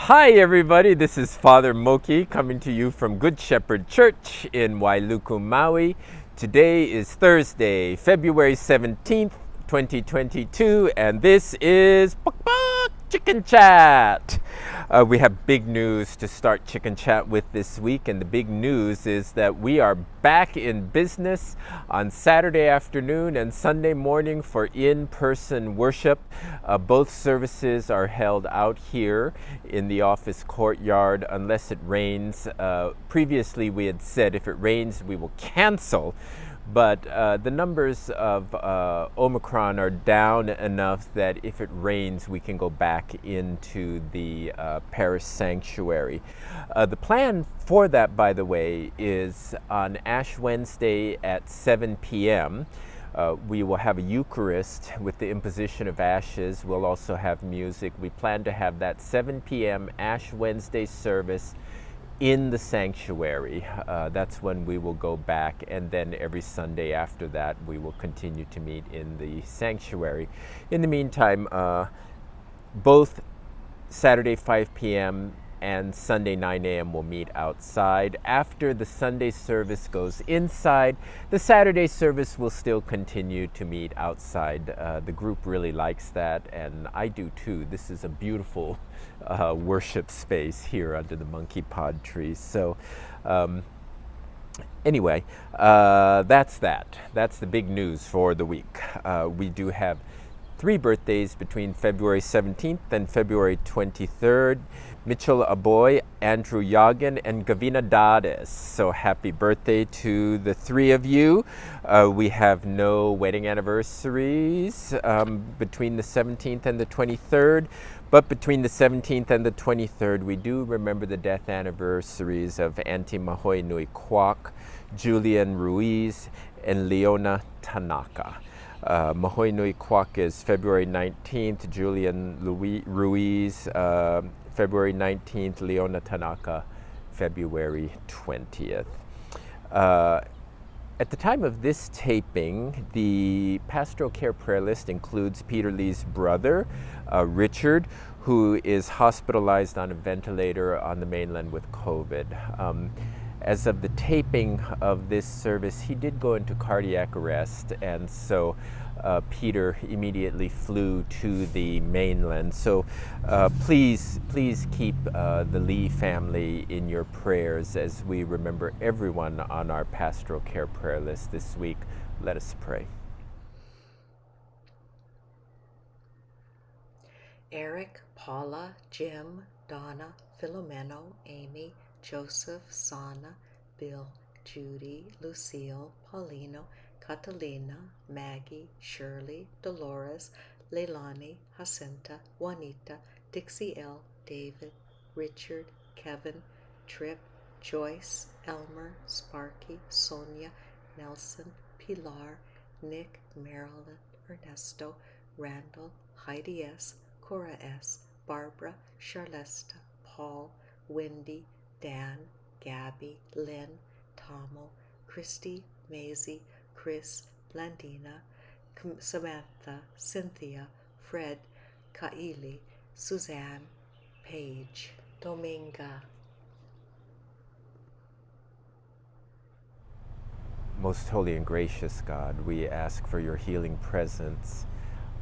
Hi everybody, this is Father Moki coming to you from Good Shepherd Church in Wailuku, Maui. Today is Thursday, February 17th, 2022, and this is Chicken Chat. We have big news to start Chicken Chat with this week, and the big news is that we are back in business on Saturday afternoon and Sunday morning for in-person worship. Both services are held out here in the office courtyard unless it rains. Previously we had said if it rains we will cancel, but the numbers of Omicron are down enough that if it rains, we can go back into the parish sanctuary. The plan for that, by the way, is on Ash Wednesday at 7 p.m. We will have a Eucharist with the imposition of ashes. We'll also have music. We plan to have that 7 p.m. Ash Wednesday service in the sanctuary. That's when we will go back, and then every Sunday after that we will continue to meet in the sanctuary. In the meantime, both Saturday 5 p.m. and Sunday 9 a.m. will meet outside. After the Sunday service goes inside, the Saturday service will still continue to meet outside. The group really likes that, and I do too. This is a beautiful worship space here under the monkey pod trees. So anyway, that's that. That's the big news for the week. We do have 3 birthdays between February 17th and February 23rd. Mitchell Aboy, Andrew Yagan, and Gavina Dades. So happy birthday to the 3 of you. We have no wedding anniversaries between the 17th and the 23rd, but between the 17th and the 23rd, we do remember the death anniversaries of Auntie Mahoi Nui Kwak, Julian Ruiz, and Leona Tanaka. Mahoi Nui Kwak is February 19th, Julian Ruiz, February 19th, Leona Tanaka, February 20th. At the time of this taping, the pastoral care prayer list includes Peter Lee's brother, Richard, who is hospitalized on a ventilator on the mainland with COVID. As of the taping of this service, he did go into cardiac arrest, and so Peter immediately flew to the mainland. So please keep the Lee family in your prayers as we remember everyone on our pastoral care prayer list this week. Let us pray. Eric, Paula, Jim, Donna, Filomeno, Amy, Joseph, Sana, Bill, Judy, Lucille, Paulino, Catalina, Maggie, Shirley, Dolores, Leilani, Jacinta, Juanita, Dixie L, David, Richard, Kevin, Trip, Joyce, Elmer, Sparky, Sonia, Nelson, Pilar, Nick, Marilyn, Ernesto, Randall, Heidi S., Cora S., Barbara, Charlesta, Paul, Wendy, Dan, Gabby, Lynn, Tomo, Christy, Maisie, Chris, Blandina, Samantha, Cynthia, Fred, Kaili, Suzanne, Paige, Dominga. Most holy and gracious God, we ask for your healing presence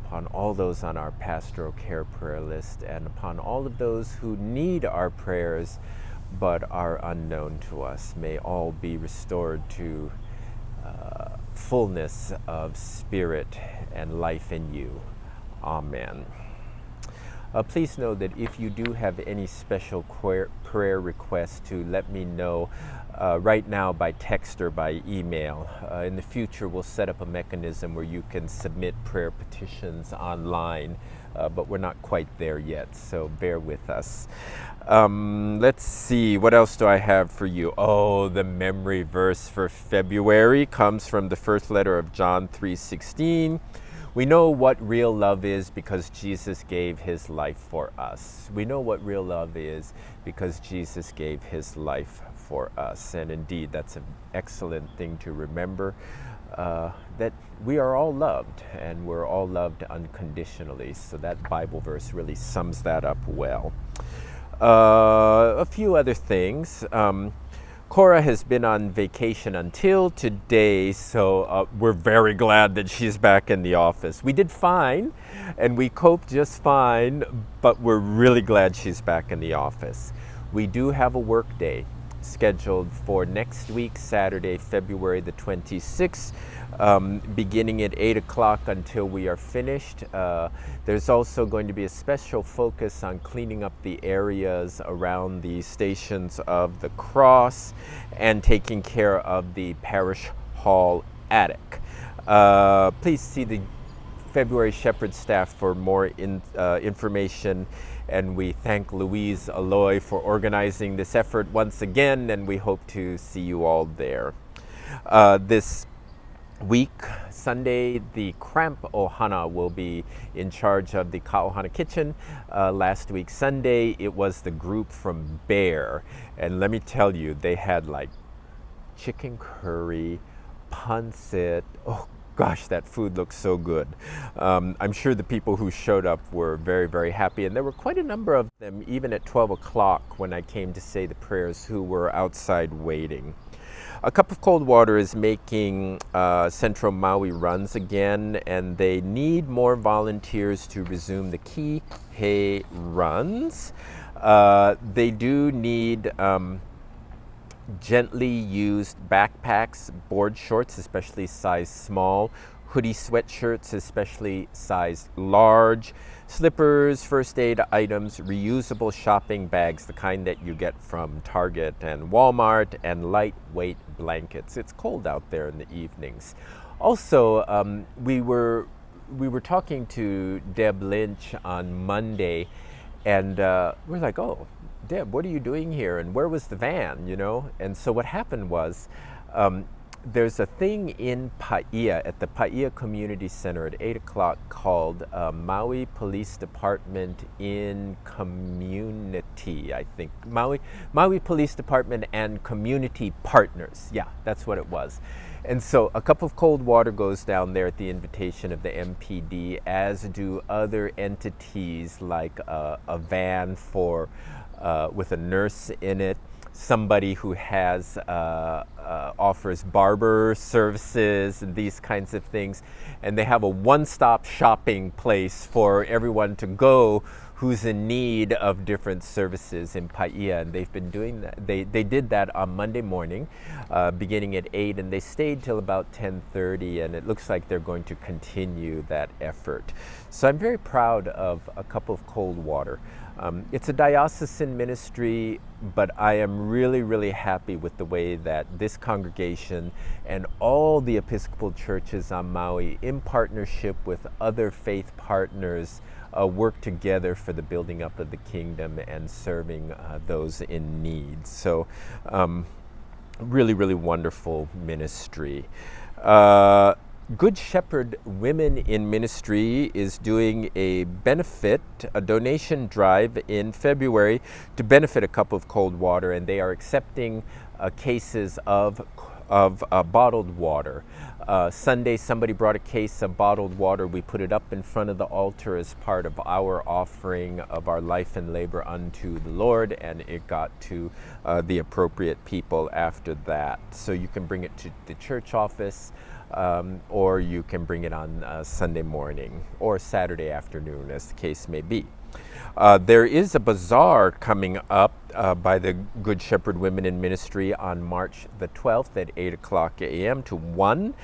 upon all those on our pastoral care prayer list and upon all of those who need our prayers but are unknown to us. May all be restored to fullness of spirit and life in you. Amen. Please know that if you do have any special prayer requests, to let me know right now by text or by email. In the future, we'll set up a mechanism where you can submit prayer petitions online, but we're not quite there yet, so bear with us. Let's see, what else do I have for you? Oh, the memory verse for February comes from the first letter of John 3:16. We know what real love is because Jesus gave his life for us. We know what real love is because Jesus gave his life for us. And indeed, that's an excellent thing to remember, that we are all loved, and we're all loved unconditionally. So that Bible verse really sums that up well. A few other things. Cora has been on vacation until today, so we're very glad that she's back in the office. We did fine, and we coped just fine, but we're really glad she's back in the office. We do have a work day scheduled for next week, Saturday, February the 26th, beginning at 8 o'clock until we are finished. There's also going to be a special focus on cleaning up the areas around the Stations of the Cross and taking care of the parish hall attic. Please see the February Shepherd staff for more information, and we thank Louise Aloy for organizing this effort once again, and we hope to see you all there. This week, Sunday, the Cramp Ohana will be in charge of the Ka Ohana kitchen. Last week, Sunday, it was the group from Bear, and let me tell you, they had like chicken curry, pancit. Oh gosh, that food looks so good. I'm sure the people who showed up were very, very happy, and there were quite a number of them even at 12 o'clock when I came to say the prayers who were outside waiting. A Cup of Cold Water is making Central Maui runs again, and they need more volunteers to resume the Kihei runs. They do need gently used backpacks, board shorts, especially size small, hoodie sweatshirts, especially size large, slippers, first aid items, reusable shopping bags, the kind that you get from Target and Walmart, and lightweight blankets. It's cold out there in the evenings. Also, we were talking to Deb Lynch on Monday, and we're like, oh, Deb, what are you doing here? And where was the van, you know? And so what happened was, there's a thing in Paia, at the Paia Community Center at 8 o'clock called Maui Police Department in Community, I think. Maui Police Department and Community Partners. Yeah, that's what it was. And so a cup of cold water goes down there at the invitation of the MPD, as do other entities like a van for with a nurse in it, somebody who has offers barber services and these kinds of things, and they have a one-stop shopping place for everyone to go who's in need of different services in Paia, and they've been doing that. They did that on Monday morning, beginning at 8, and they stayed till about 10:30, and it looks like they're going to continue that effort. So I'm very proud of A Cup of Cold Water. It's a diocesan ministry, but I am really, really happy with the way that this congregation and all the Episcopal churches on Maui, in partnership with other faith partners, work together for the building up of the kingdom and serving those in need. So really, really wonderful ministry. Good Shepherd Women in Ministry is doing a donation drive in February to benefit A Cup of Cold Water, and they are accepting cases of bottled water. Sunday, somebody brought a case of bottled water. We put it up in front of the altar as part of our offering of our life and labor unto the Lord, and it got to the appropriate people after that. So you can bring it to the church office, or you can bring it on Sunday morning or Saturday afternoon, as the case may be. There is a bazaar coming up by the Good Shepherd Women in Ministry on March the 12th at 8 o'clock a.m. to 1.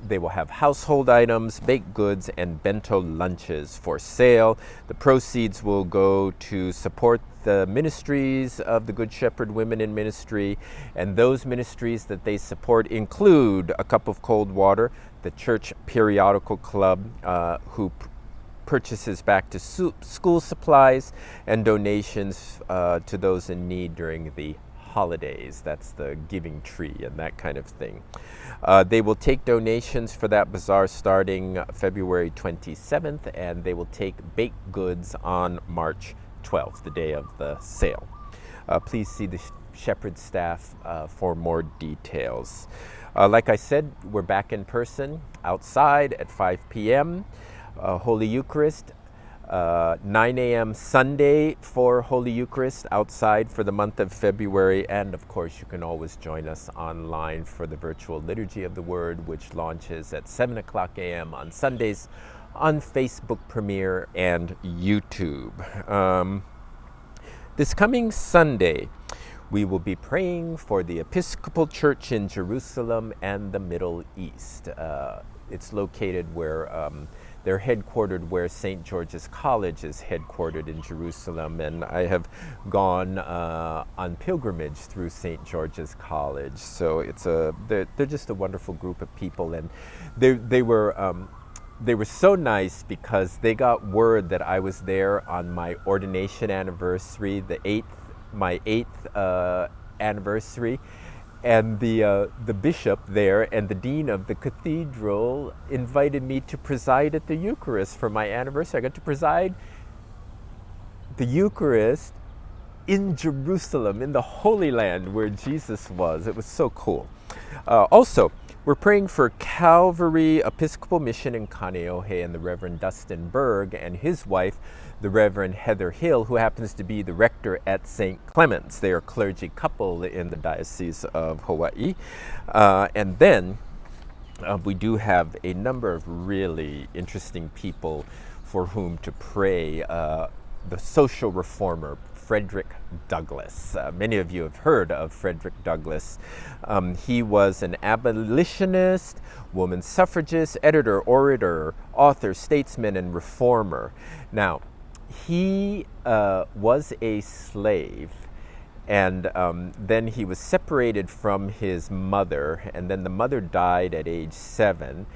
They will have household items, baked goods, and bento lunches for sale. The proceeds will go to support the ministries of the Good Shepherd Women in Ministry, and those ministries that they support include A Cup of Cold Water, the Church Periodical Club, who purchases back to school supplies, and donations to those in need during the holidays. That's the giving tree and that kind of thing. They will take donations for that bazaar starting February 27th, and they will take baked goods on March 12th, the day of the sale. Please see the Shepherd staff for more details. Like I said, we're back in person outside at 5 p.m. Holy Eucharist. 9 a.m. Sunday for Holy Eucharist outside for the month of February. And of course, you can always join us online for the virtual Liturgy of the Word, which launches at 7 o'clock a.m. on Sundays on Facebook Premiere and YouTube. This coming Sunday, we will be praying for the Episcopal Church in Jerusalem and the Middle East. It's located where they're headquartered where St. George's College is headquartered in Jerusalem, and I have gone on pilgrimage through St. George's College. So they're just a wonderful group of people, and they were so nice because they got word that I was there on my ordination anniversary, my eighth anniversary, and the bishop there and the dean of the cathedral invited me to preside at the Eucharist for my anniversary. I got to preside the Eucharist in Jerusalem, in the Holy Land where Jesus was. It was so cool. Also, we're praying for Calvary Episcopal Mission in Kaneohe and the Reverend Dustin Berg and his wife, the Reverend Heather Hill, who happens to be the rector at St. Clement's. They are a clergy couple in the Diocese of Hawaii. And then we do have a number of really interesting people for whom to pray. The social reformer, Frederick Douglass. Many of you have heard of Frederick Douglass. He was an abolitionist, woman suffragist, editor, orator, author, statesman, and reformer. Now, he was a slave, and then he was separated from his mother, and then the mother died at age 7.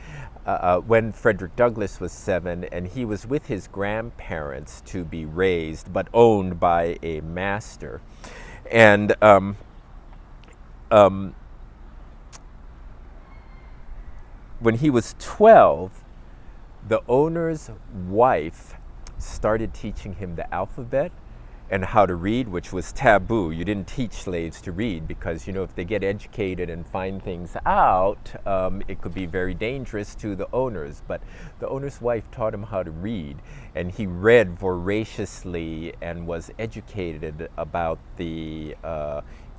When Frederick Douglass was 7, and he was with his grandparents to be raised, but owned by a master. And when he was 12, the owner's wife started teaching him the alphabet and how to read, which was taboo. You didn't teach slaves to read because, if they get educated and find things out, it could be very dangerous to the owners. But the owner's wife taught him how to read, and he read voraciously and was educated about the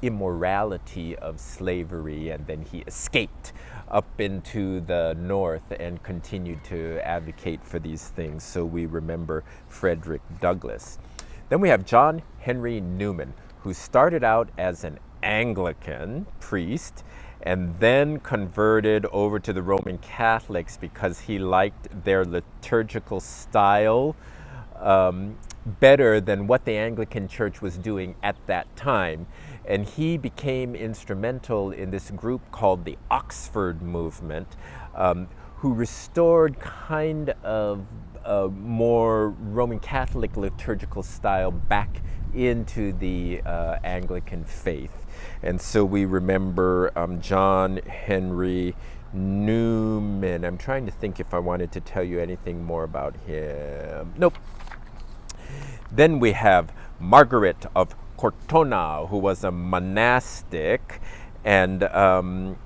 immorality of slavery, and then he escaped up into the north and continued to advocate for these things. So we remember Frederick Douglass. Then we have John Henry Newman, who started out as an Anglican priest and then converted over to the Roman Catholics because he liked their liturgical style better than what the Anglican Church was doing at that time. And he became instrumental in this group called the Oxford Movement, who restored kind of more Roman Catholic liturgical style back into the Anglican faith. And so we remember John Henry Newman. I'm trying to think if I wanted to tell you anything more about him. Nope. Then we have Margaret of Cortona, who was a monastic, and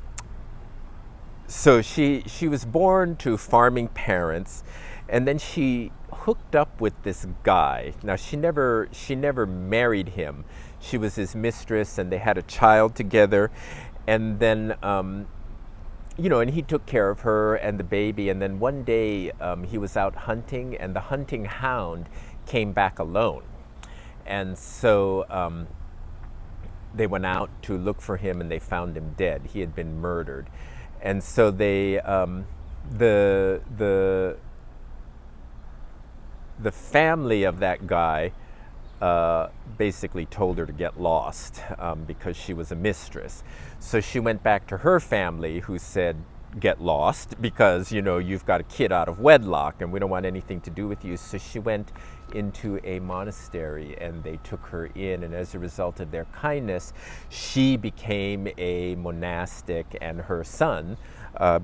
so she was born to farming parents, and then she hooked up with this guy. Now she never married him. She was his mistress, and they had a child together, and then and he took care of her and the baby. And then one day he was out hunting, and the hunting hound came back alone. And so they went out to look for him, and they found him dead. He had been murdered. And so they, the family of that guy basically told her to get lost because she was a mistress. So she went back to her family, who said, get lost because, you've got a kid out of wedlock and we don't want anything to do with you. So she went into a monastery and they took her in, and as a result of their kindness, she became a monastic and her son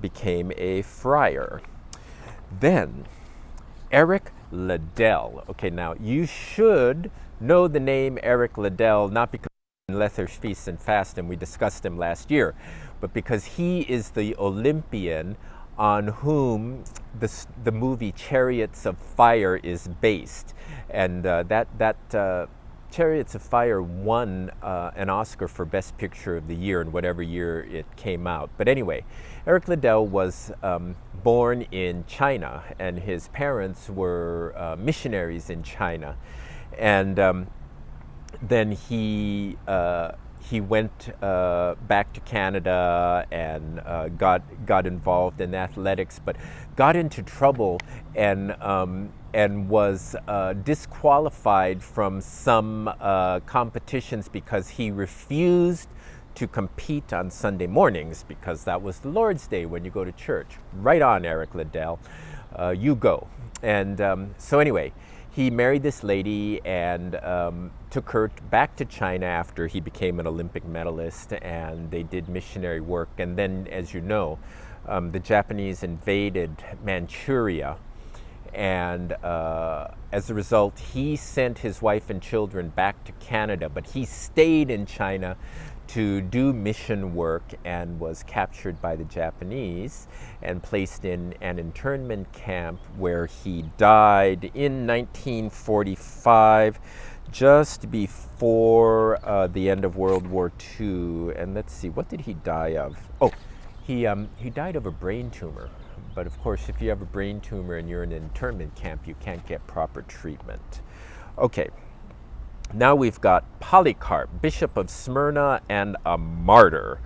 became a friar. Then Eric Lidell. Okay, now you should know the name Eric Lidell, not because Lether's Feast and Fast, and we discussed him last year, but because he is the Olympian on whom the movie Chariots of Fire is based. And that Chariots of Fire won an Oscar for Best Picture of the Year in whatever year it came out. But anyway, Eric Lidell was born in China, and his parents were missionaries in China. And then he went back to Canada and got involved in athletics, but got into trouble and was disqualified from some competitions because he refused to compete on Sunday mornings, because that was the Lord's Day when you go to church. Right on, Eric Lidell, you go. And so anyway, he married this lady and took her back to China after he became an Olympic medalist, and they did missionary work. And then, as you know, the Japanese invaded Manchuria, and as a result, he sent his wife and children back to Canada, but he stayed in China to do mission work and was captured by the Japanese and placed in an internment camp where he died in 1945, just before the end of World War II. And let's see, what did he die of? Oh, he died of a brain tumor. But of course, if you have a brain tumor and you're in an internment camp, you can't get proper treatment. Okay. Now we've got Polycarp, Bishop of Smyrna and a martyr.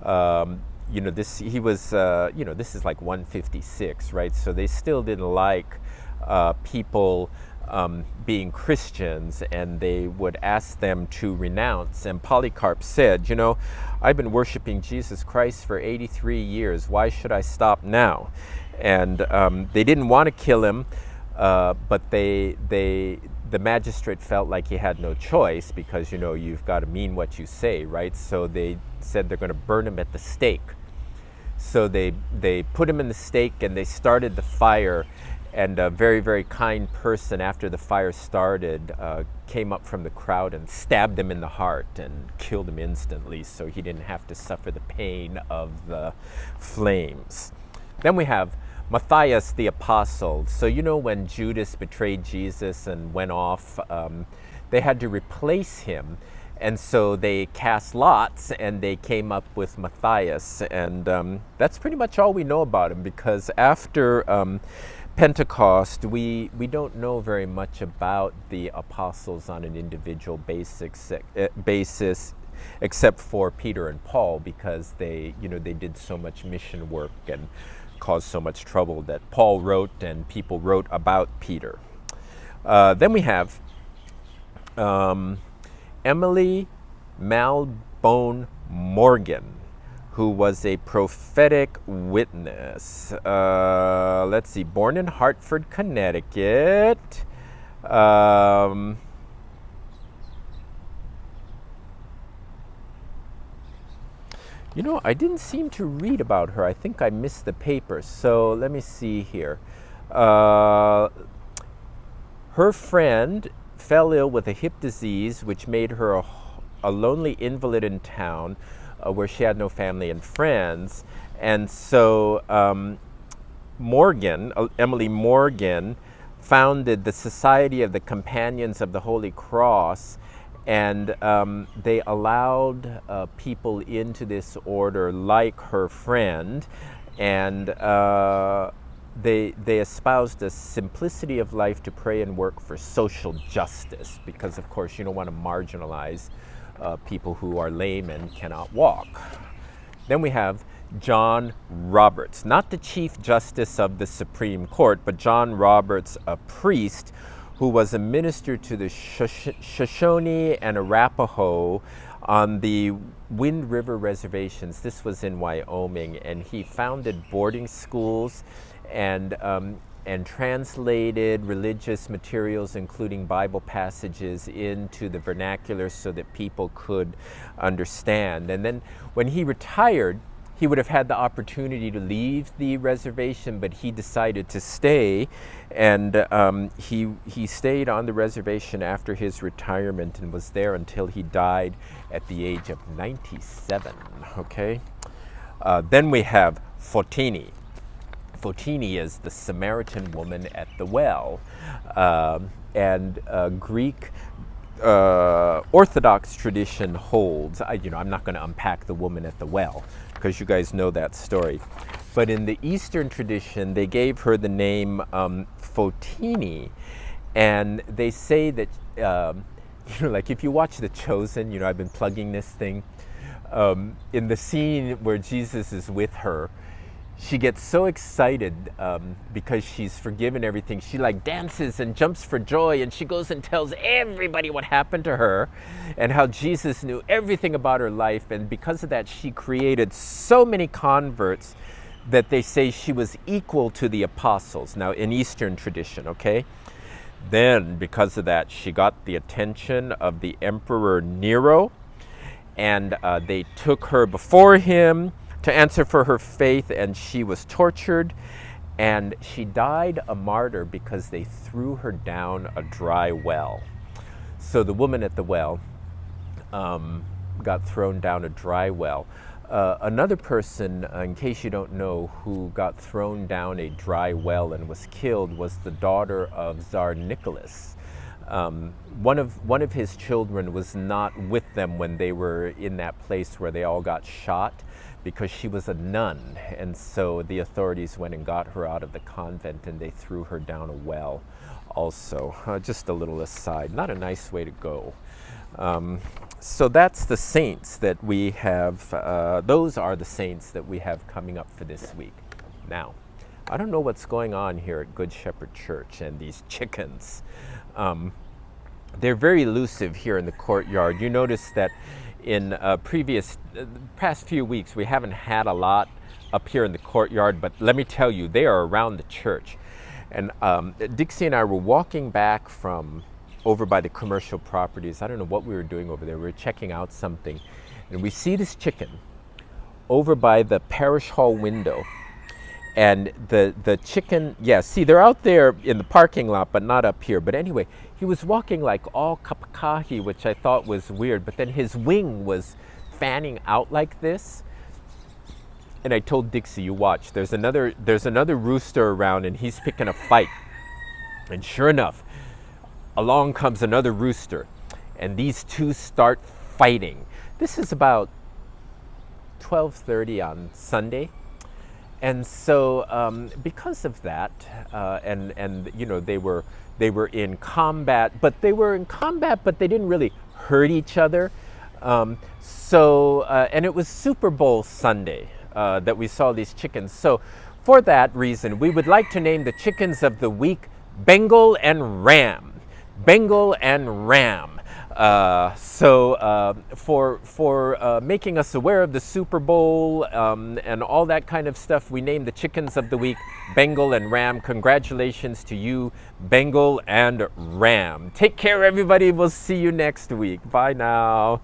This is like 156, right? So they still didn't like people being Christians, and they would ask them to renounce. And Polycarp said, I've been worshiping Jesus Christ for 83 years. Why should I stop now? And they didn't want to kill him, but the magistrate felt like he had no choice, because you've got to mean what you say, right? So they said they're going to burn him at the stake. So they put him in the stake, and they started the fire. And a very, very kind person, after the fire started, came up from the crowd and stabbed him in the heart and killed him instantly, so he didn't have to suffer the pain of the flames. Then we have Matthias the apostle. So when Judas betrayed Jesus and went off, they had to replace him. And so they cast lots, and they came up with Matthias. And that's pretty much all we know about him, because after Pentecost, we don't know very much about the apostles on an individual basis, except for Peter and Paul, because they did so much mission work and caused so much trouble that Paul wrote and people wrote about Peter. Then we have Emily Malbone Morgan, who was a prophetic witness. Let's see, born in Hartford, Connecticut. I didn't seem to read about her. I think I missed the paper. So let me see here. Her friend fell ill with a hip disease, which made her a lonely invalid in town, where she had no family and friends. And so Emily Morgan, founded the Society of the Companions of the Holy Cross, and they allowed people into this order like her friend, and they espoused a simplicity of life to pray and work for social justice, because of course you don't want to marginalize people who are lame and cannot walk. Then we have John Roberts, not the Chief Justice of the Supreme Court, but John Roberts, a priest who was a minister to the Shoshone and Arapaho on the Wind River reservations. This was in Wyoming, and he founded boarding schools and translated religious materials, including Bible passages, into the vernacular so that people could understand. And then when he retired, he would have had the opportunity to leave the reservation, but he decided to stay, and he stayed on the reservation after his retirement and was there until he died at the age of 97, okay? Then we have Fotini. Fotini is the Samaritan woman at the well, and Greek Orthodox tradition holds. I'm not going to unpack the woman at the well because you guys know that story. But in the Eastern tradition, they gave her the name Fotini, and they say that like if you watch The Chosen, I've been plugging this thing. In the scene where Jesus is with her, she gets so excited because she's forgiven everything. She like dances and jumps for joy, and she goes and tells everybody what happened to her and how Jesus knew everything about her life. And because of that, she created so many converts that they say she was equal to the apostles. Now, in Eastern tradition, okay? Then, because of that, she got the attention of the Emperor Nero, and they took her before him to answer for her faith, and she was tortured, and she died a martyr because they threw her down a dry well. So the woman at the well got thrown down a dry well. Another person, in case you don't know, who got thrown down a dry well and was killed was the daughter of Tsar Nicholas. One of his children was not with them when they were in that place where they all got shot, because she was a nun, and so the authorities went and got her out of the convent, and they threw her down a well also. Just a little aside, not a nice way to go. So that's the saints that we have, those are the saints that we have coming up for this week. Now, I don't know what's going on here at Good Shepherd Church and these chickens. They're very elusive here in the courtyard. You notice that in past few weeks, we haven't had a lot up here in the courtyard, but let me tell you, they are around the church. And Dixie and I were walking back from over by the commercial properties. I don't know what we were doing over there. We were checking out something, and we see this chicken over by the parish hall window. And the chicken, see, they're out there in the parking lot, but not up here. But anyway, he was walking like all kapakahi, which I thought was weird, but then his wing was fanning out like this. And I told Dixie, you watch, there's another rooster around, and he's picking a fight. And sure enough, along comes another rooster, and these two start fighting. This is about 12:30 on Sunday. And so because of that, and they were in combat, but they didn't really hurt each other. And it was Super Bowl Sunday that we saw these chickens. So for that reason, we would like to name the chickens of the week Bengal and Ram. Bengal and Ram. For making us aware of the Super Bowl and all that kind of stuff, we named the chickens of the week Bengal and Ram. Congratulations to you, Bengal and Ram. Take care, everybody. We'll see you next week. Bye now.